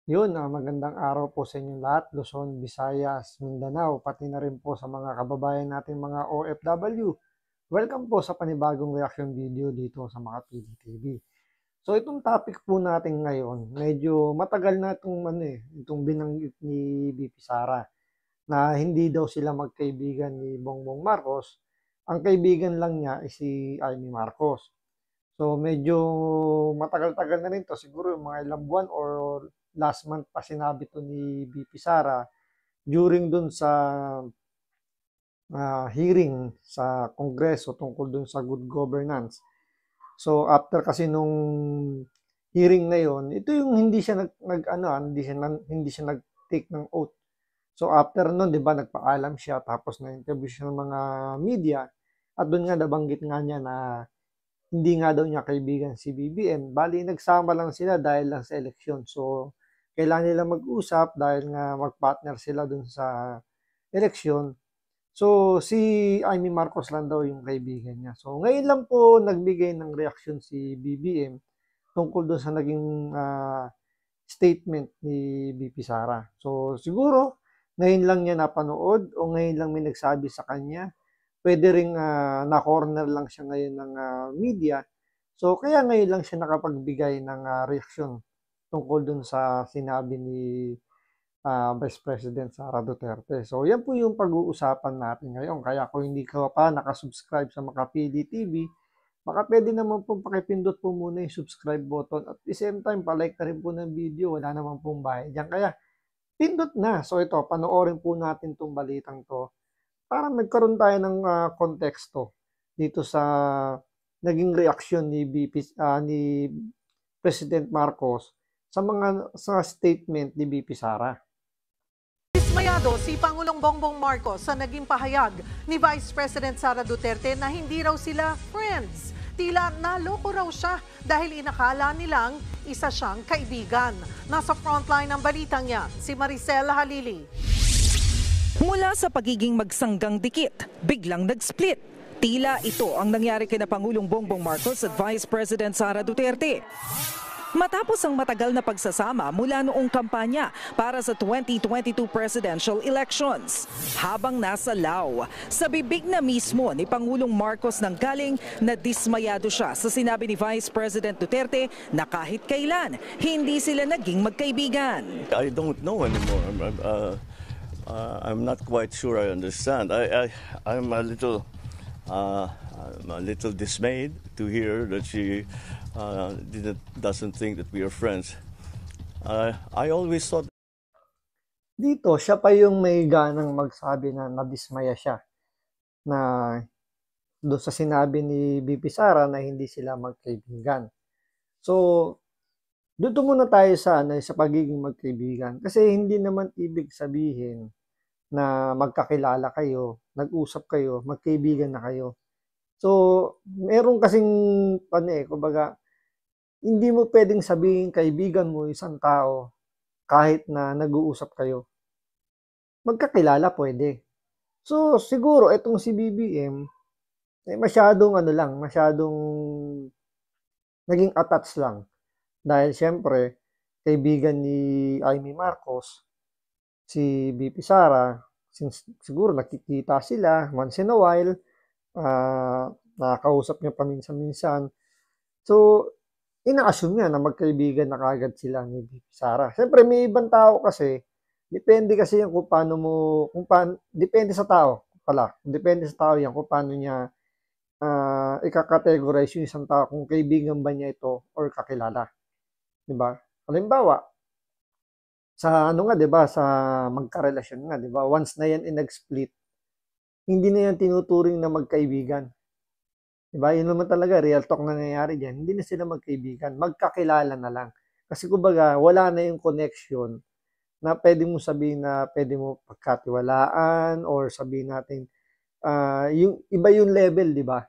Yun, magandang araw po sa inyong lahat, Luzon, Visayas, Mindanao, pati na rin po sa mga kababayan nating mga OFW. Welcome po sa panibagong reaction video dito sa mga PDTV. So itong topic po natin ngayon, medyo matagal na itong binanggit ni BP Sara na hindi daw sila magkaibigan ni Bongbong Marcos. Ang kaibigan lang niya ay si Amy Marcos. So medyo matagal-tagal na rin 'to, siguro yung mga ilang buwan or last month pa sinabi 'to ni VP Sara during dun sa hearing sa Kongreso tungkol dun sa good governance. So after kasi nung hearing na yon, ito yung hindi siya hindi siya nag-take ng oath. So after nun, 'di ba, nagpaalam siya tapos na-interview siya ng mga media at doon nga nabanggit nga niya na hindi nga daw niya kaibigan si BBM. Bali, nagsama lang sila dahil lang sa eleksyon. So, kailangan nila mag-usap dahil nga mag-partner sila dun sa eleksyon. So, si Amy Marcos lang daw yung kaibigan niya. So, ngayon lang po nagbigay ng reaksyon si BBM tungkol doon sa naging statement ni BP Sara. So, siguro, ngayon lang niya napanood o ngayon lang may nagsabi sa kanya. Pwede ring na-corner lang siya ngayon ng media. So, kaya ngayon lang siya nakapagbigay ng reaksyon tungkol dun sa sinabi ni Vice President Sara Duterte. So, yan po yung pag-uusapan natin ngayon. Kaya kung hindi ka pa nakasubscribe sa Makapili TV, baka pwede naman po pakipindot po muna yung subscribe button at the same time, palike na rin po ng video. Wala naman pong bayad dyan. Kaya, pindot na. So, ito, panoorin po natin tong balitang to para magkaroon tayo ng konteksto dito sa naging reaksyon ni ni President Marcos sa statement ni BP Sara. Dismayado si Pangulong Bongbong Marcos sa naging pahayag ni Vice President Sara Duterte na hindi raw sila friends. Tila naloko raw siya dahil inakala nilang isa siyang kaibigan. Nasa frontline ng balitang yan, si Maricel Halili. Mula sa pagiging magsanggang dikit, biglang nag-split. Tila ito ang nangyari kina Pangulong Bongbong Marcos at Vice President Sara Duterte. Matapos ang matagal na pagsasama mula noong kampanya para sa 2022 presidential elections. Habang nasa Lao, sa bibig na mismo ni Pangulong Marcos nang galing na dismayado siya sa sinabi ni Vice President Duterte na kahit kailan hindi sila naging magkaibigan. I don't know anymore. I'm not quite sure I understand. I'm a little dismayed to hear that she doesn't think that we are friends. I always thought Dito, siya pa yung may ganang magsabi na nadismaya siya na doon sa sinabi ni BP Sara na hindi sila magkaibigan. So, dito muna tayo sa pagiging magkaibigan. Kasi hindi naman ibig sabihin na magkakilala kayo, nag-usap kayo, magkaibigan na kayo. So, meron kasing, kumbaga, hindi mo pwedeng sabihin kaibigan mo isang tao kahit na nag-uusap kayo. Magkakilala pwede. So, siguro, itong si BBM, masyadong naging attached lang. Dahil siyempre, kaibigan ni Amy Marcos, si BP Sara, since siguro nakikita sila once in a while, nakakausap niya paminsan-minsan. So, ina-assume niya na magkaibigan na kagad sila ni BP Sara. Siyempre, may ibang tao kasi, depende kasi yan depende sa tao pala. Depende sa tao yan kung paano niya ika-categorize yung isang tao kung kaibigan ba niya ito or kakilala. Diba? Halimbawa, sa 'di ba, sa magkarelasyon nga, 'di ba? Once na yan nag-split, hindi na yan tinuturing na magkaibigan. 'Di ba? Yun naman talaga real talk na nangyayari diyan. Hindi na sila magkaibigan, magkakilala na lang. Kasi kumbaga, wala na yung connection na pwede mo sabihin na pwede mo pagkatiwalaan or sabihin natin yung iba yung level, 'di ba?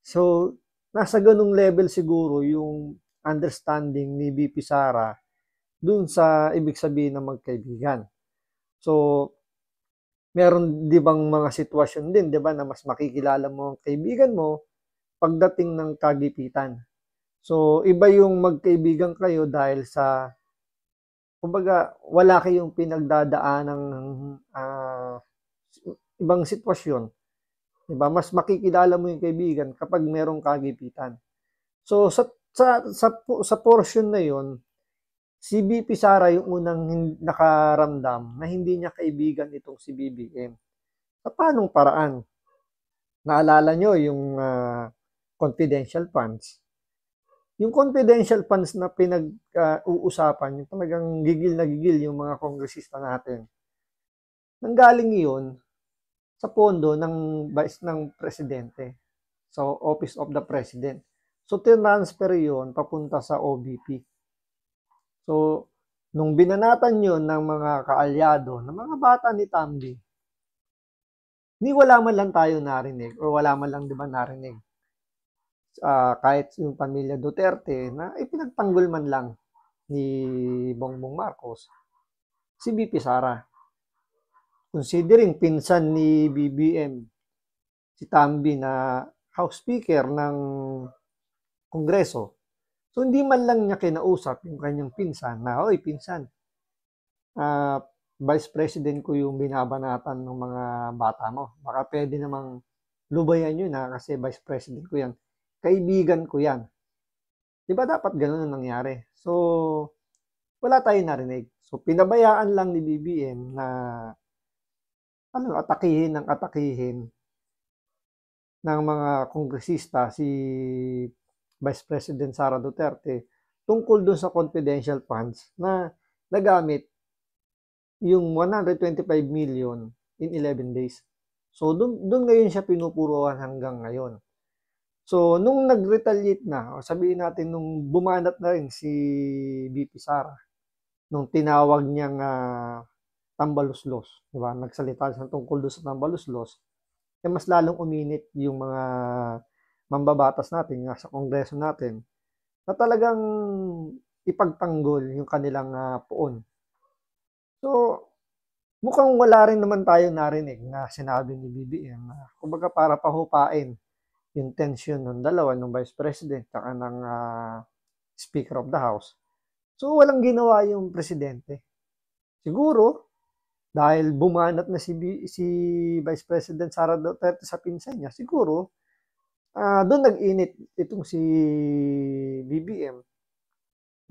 So, nasa ganung level siguro yung understanding ni BP Sara dun sa ibig sabihin ng magkaibigan. So, meron 'di bang mga sitwasyon din, 'di ba, na mas makikilala mo ang kaibigan mo pagdating ng kagipitan. So, iba yung magkaibigan kayo dahil sa kumbaga wala kayong pinagdadaanang ibang sitwasyon, 'di ba? Mas makikilala mo yung kaibigan kapag merong kagipitan. So sa portion na 'yon, si BP Sara yung unang nakaramdam na hindi niya kaibigan itong si BBM. Sa paanong paraan? Naalala nyo yung confidential funds. Yung confidential funds na pinag-uusapan, yung talagang gigil na gigil yung mga kongresista natin. Nanggaling yun sa pondo ng presidente, sa Office of the President. So, tinransfer yun papunta sa OBP. So, nung binanatan yun ng mga kaalyado, ng mga bata ni Tambi, ni wala man lang tayo narinig o wala man lang 'di ba narinig kahit yung pamilya Duterte na ipinagtanggol man lang ni Bongbong Marcos si BP Sara. Considering pinsan ni BBM si Tambi na House Speaker ng Kongreso. So hindi man lang niya kinausap yung kanyang pinsan na, "Oy, pinsan, Vice President ko yung binabanatan ng mga bata mo. Baka pwede namang lubayan yun kasi Vice President ko yan. Kaibigan ko yan." Di ba dapat ganun ang nangyari? So, wala tayong narinig. So, pinabayaan lang ni BBM na atakihin ng mga kongresista si Vice President Sara Duterte tungkol dun sa confidential funds na nagamit yung 125 million in 11 days. So, doon ngayon siya pinupuruan hanggang ngayon. So, nung nag-retaliate na, o sabihin natin nung bumanat na rin si BP Sara, nung tinawag niyang tambaluslos, di ba? Nagsalita siya tungkol doon sa tambaluslos, mas lalong uminit yung mga mambabatas natin sa kongreso natin na talagang ipagtanggol yung kanilang poon. So, mukhang wala rin naman tayo narinig na sinabi ni BBM na kumbaga para pahupain yung tension ng dalawa, ng Vice President at ng Speaker of the House. So, walang ginawa yung Presidente. Siguro, dahil bumanat na si Vice President Sara Duterte sa pinsan niya, siguro, doon nag-init itong si BBM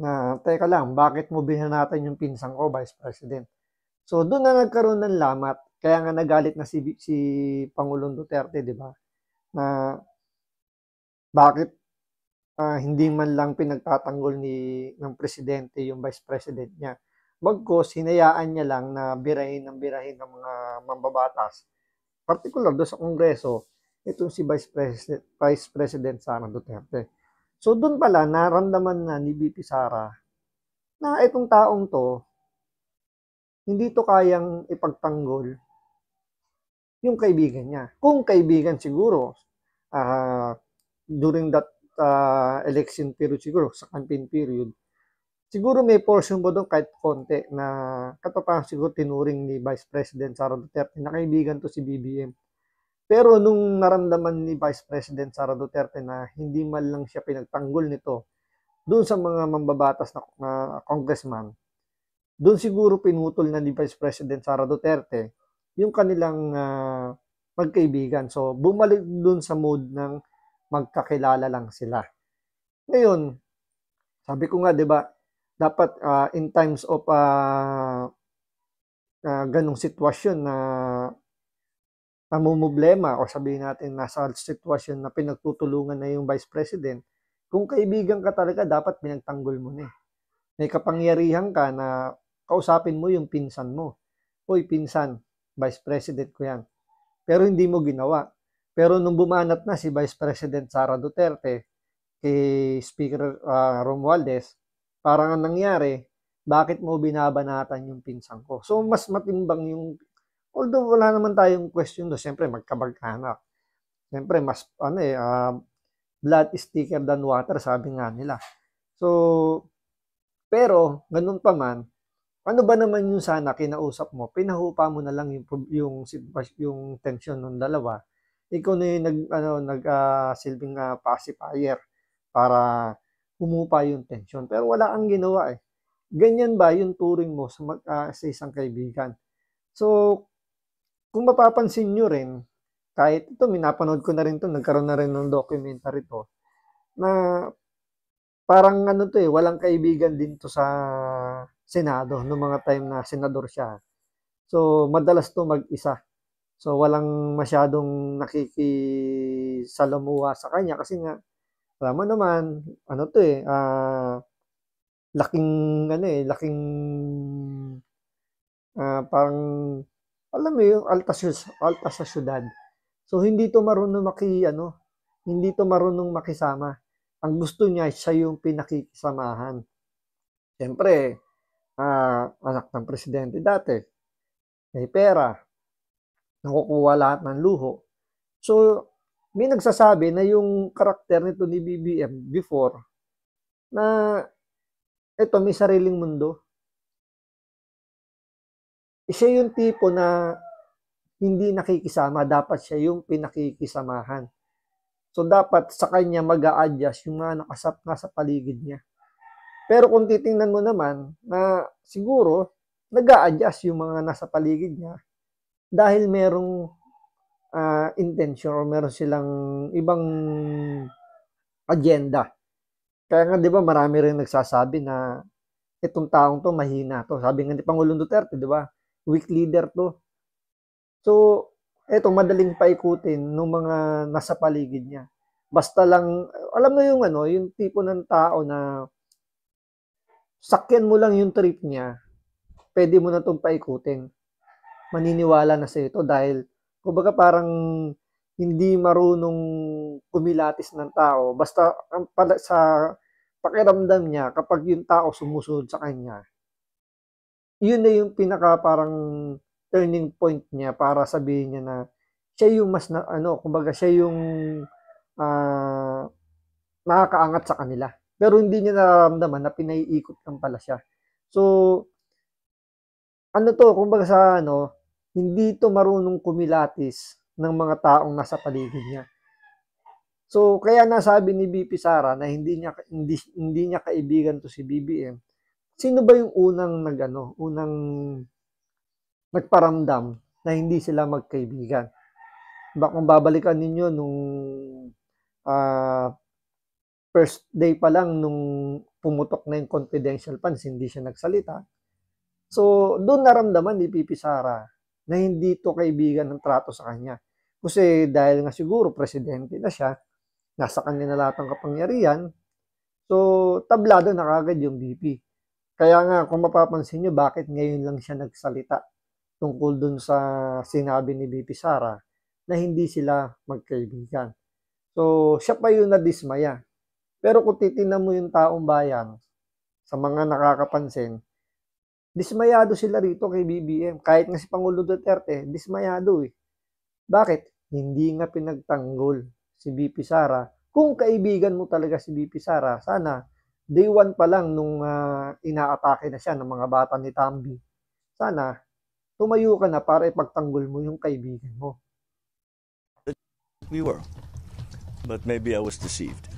na, teka lang, bakit mo binanatan yung pinsan ko, Vice President? So, doon na nagkaroon ng lamat. Kaya nga nagalit na si Pangulong Duterte, di ba? Na bakit hindi man lang pinagtatanggol ng Presidente yung Vice President niya. Bagkus, hinayaan niya lang na birahin ng mga mambabatas. Particular doon sa Kongreso, itong si Vice President Sara Duterte. So, doon pala, naramdaman na ni BP Sara na itong taong to, hindi to kayang ipagtanggol yung kaibigan niya. Kung kaibigan siguro, during that election period siguro, sa campaign period, siguro may portion mo doon kahit konti na katapang siguro tinuring ni Vice President Sara Duterte na kaibigan to si BBM. Pero nung naramdaman ni Vice President Sara Duterte na hindi man lang siya pinagtanggol nito doon sa mga mambabatas na congressman, doon siguro pinutol na ni Vice President Sara Duterte yung kanilang magkaibigan. So, bumalik doon sa mood ng magkakilala lang sila. Ngayon, sabi ko nga, di ba, dapat in times of ganong sitwasyon na namumblema o sabihin natin nasa sitwasyon na pinagtutulungan na yung Vice President, kung kaibigan ka talaga, dapat pinagtanggol mo na. May kapangyarihan ka na kausapin mo yung pinsan mo. Uy, pinsan, Vice President ko yan. Pero hindi mo ginawa. Pero nung bumanat na si Vice President Sara Duterte kay Speaker Romualdez, parang ang nangyari, bakit mo binabanatan yung pinsan ko? So, mas matimbang yung, although wala naman tayong question doon, siyempre magkabag-anak. Siyempre, mas, blood is thicker than water, sabi nga nila. So, pero, ganun pa man, ano ba naman yung sana kinausap mo? Pinahupa mo na lang yung tension ng dalawa. Ikaw na yung silbing pacifier para humupa yung tension. Pero wala ang ginawa eh. ganyan ba yung turing mo sa isang kaibigan? So, kung mapapansin nyo rin, kahit ito, minapanood ko na rin to, nagkaroon na rin ng documentary to, na parang ano to walang kaibigan din to sa Senado, noong mga time na senador siya. So, madalas to mag-isa. So, walang masyadong nakikisalamuha sa kanya kasi nga, alam mo naman, ano to laking, laking, parang, alam mo yung alta sa syudad. So, hindi to marunong hindi to marunong makisama. Ang gusto niya, siya yung pinakikisamahan. Siyempre, anak ng presidente dati, may pera, nakukuha lahat ng luho. So, may nagsasabi na yung karakter nito ni BBM before, na ito, may sariling mundo. Siya yung tipo na hindi nakikisama, dapat siya yung pinakikisamahan. So, dapat sa kanya mag-a-adjust yung mga nasa paligid niya. Pero kung titingnan mo naman, na siguro, nag-a-adjust yung mga nasa paligid niya dahil merong intention or meron silang ibang agenda. Kaya nga, di ba, marami rin nagsasabi na itong taong to mahina to. Sabi nga ni Pangulong Duterte, di ba, weak leader to. So, eto, madaling paikutin ng mga nasa paligid niya. Basta lang, alam mo yung yung tipo ng tao na sakyan mo lang yung trip niya, pwede mo na itong paikutin. Maniniwala na sa ito dahil, kumbaga parang hindi marunong kumilatis ng tao. Basta sa pakiramdam niya, kapag yung tao sumusunod sa kanya, yun na yung pinaka parang turning point niya para sabihin niya na siya yung mas kumbaga siya yung nakakaangat sa kanila. Pero hindi niya nararamdaman na pinaiikot lang pala siya. So, kumbaga sa hindi to marunong kumilatis ng mga taong nasa paligid niya. So, kaya nasabi ni BP Sara na hindi niya kaibigan to si BBM. Sino ba yung unang nagparamdam na hindi sila magkaibigan? Kung babalikan ninyo nung first day pa lang nung pumutok na yung confidential funds, hindi siya nagsalita. So, doon naramdaman ni BP Sara na hindi to kaibigan ng trato sa kanya. Kasi dahil nga siguro presidente na siya, nasa kanya na lahat ng kapangyarihan, so tablado na kagad yung BP. Kaya nga, kung mapapansin nyo, bakit ngayon lang siya nagsalita tungkol dun sa sinabi ni BP Sara na hindi sila magkaibigan. So, siya pa yung nadismaya. Pero kung titingnan mo yung taong bayan, sa mga nakakapansin, dismayado sila rito kay BBM. Kahit nga si Pangulo Duterte, dismayado Bakit? Hindi nga pinagtanggol si BP Sara. Kung kaibigan mo talaga si BP Sara, sana day 1 pa lang nung inaatake na siya ng mga bata ni Tambi, sana tumayo ka na para ipagtanggol mo yung kaibigan mo. We were. But maybe I was deceived.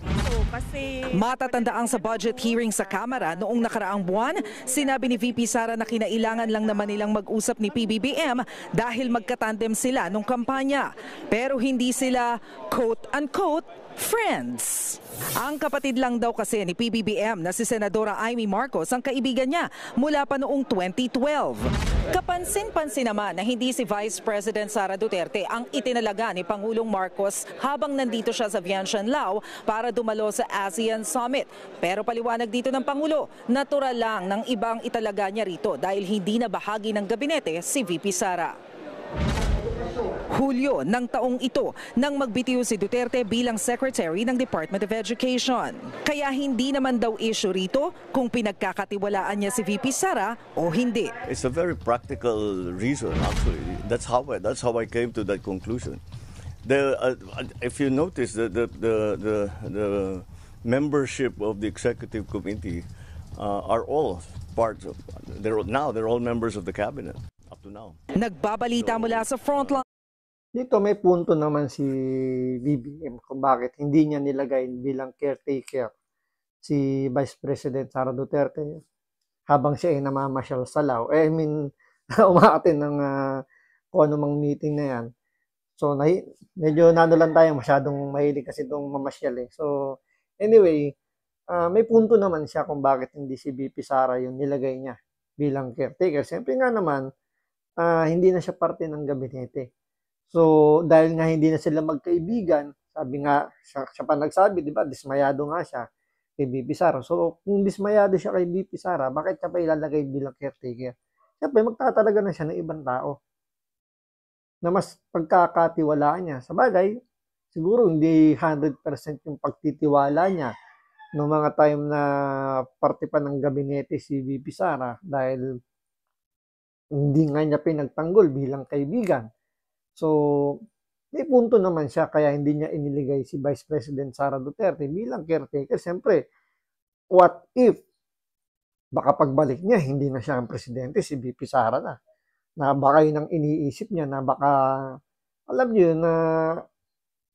Matatandaang sa budget hearing sa Kamara noong nakaraang buwan, sinabi ni VP Sara na kinailangan lang naman nilang mag-usap ni PBBM dahil magkatandem sila nung kampanya. Pero hindi sila quote-unquote friends. Ang kapatid lang daw kasi ni PBBM na si Senadora Amy Marcos ang kaibigan niya mula pa noong 2012. Kapansin-pansin naman na hindi si Vice President Sara Duterte ang itinalaga ni Pangulong Marcos habang nandito siya sa Vientiane para dumalo sa ASEAN Summit. Pero paliwanag dito ng Pangulo, natural lang ng ibang italaga niya rito dahil hindi na bahagi ng gabinete si VP Sara. Hulyo ng taong ito nang magbitiw si Duterte bilang Secretary ng Department of Education. Kaya hindi naman daw issue rito kung pinagkakatiwalaan niya si VP Sara o hindi. It's a very practical reason actually. That's how I came to that conclusion. If you notice the membership of the executive committee are all parts of they're all members of the cabinet up to now. Nagbabalita mula sa frontline. Dito may punto naman si BBM kung bakit hindi niya nilagay bilang caretaker si Vice President Sara Duterte. habang siya ay namamasyal sa Lao. I mean, umaattend ng kung anumang meeting na yan. So, medyo lang tayo, masyadong mahilig kasi itong mamasyal eh. So, anyway, may punto naman siya kung bakit hindi si VP Sara yung nilagay niya bilang caretaker. Siyempre nga naman, hindi na siya parte ng gabinete. So, dahil nga hindi na sila magkaibigan, sabi nga, siya pa nagsabi, di ba, dismayado nga siya kay VP Sara. So, kung dismayado siya kay VP Sara, bakit siya pa ilalagay bilang caretaker? Siyempre, magtatalaga na siya ng ibang tao na mas pagkakatiwalaan niya. Sa bagay, siguro hindi 100% yung pagtitiwala niya noong mga time na parte pa ng gabinete si VP Sara dahil hindi nga niya pinagtanggol bilang kaibigan. So, may punto naman siya kaya hindi niya iniligay si Vice President Sara Duterte bilang caretaker. Siyempre, what if baka pagbalik niya, hindi na siya ang presidente, si VP Sara na baka yun ang iniisip niya na baka, alam niyo na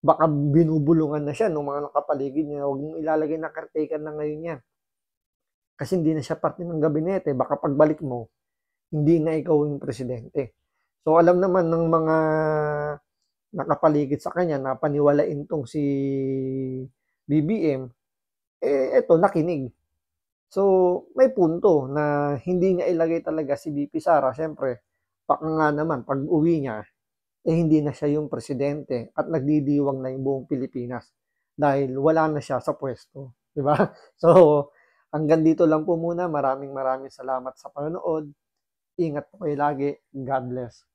baka binubulungan na siya ng mga nakapaligid niya. Huwag mong ilalagay na caretaker na ngayon yan. Kasi hindi na siya parte ng gabinete. Baka pagbalik mo, hindi na ikaw yung presidente. So alam naman ng mga nakapaligid sa kanya na paniwalain tong si BBM, eto, nakinig. So, may punto na hindi niya ilagay talaga si VP Sara. Siyempre, baka nga naman, pag uwi niya, hindi na siya yung presidente at nagdidiwang na yung buong Pilipinas dahil wala na siya sa pwesto. Diba? So, hanggang dito lang po muna. Maraming salamat sa panonood. Ingat po kayo lagi. God bless.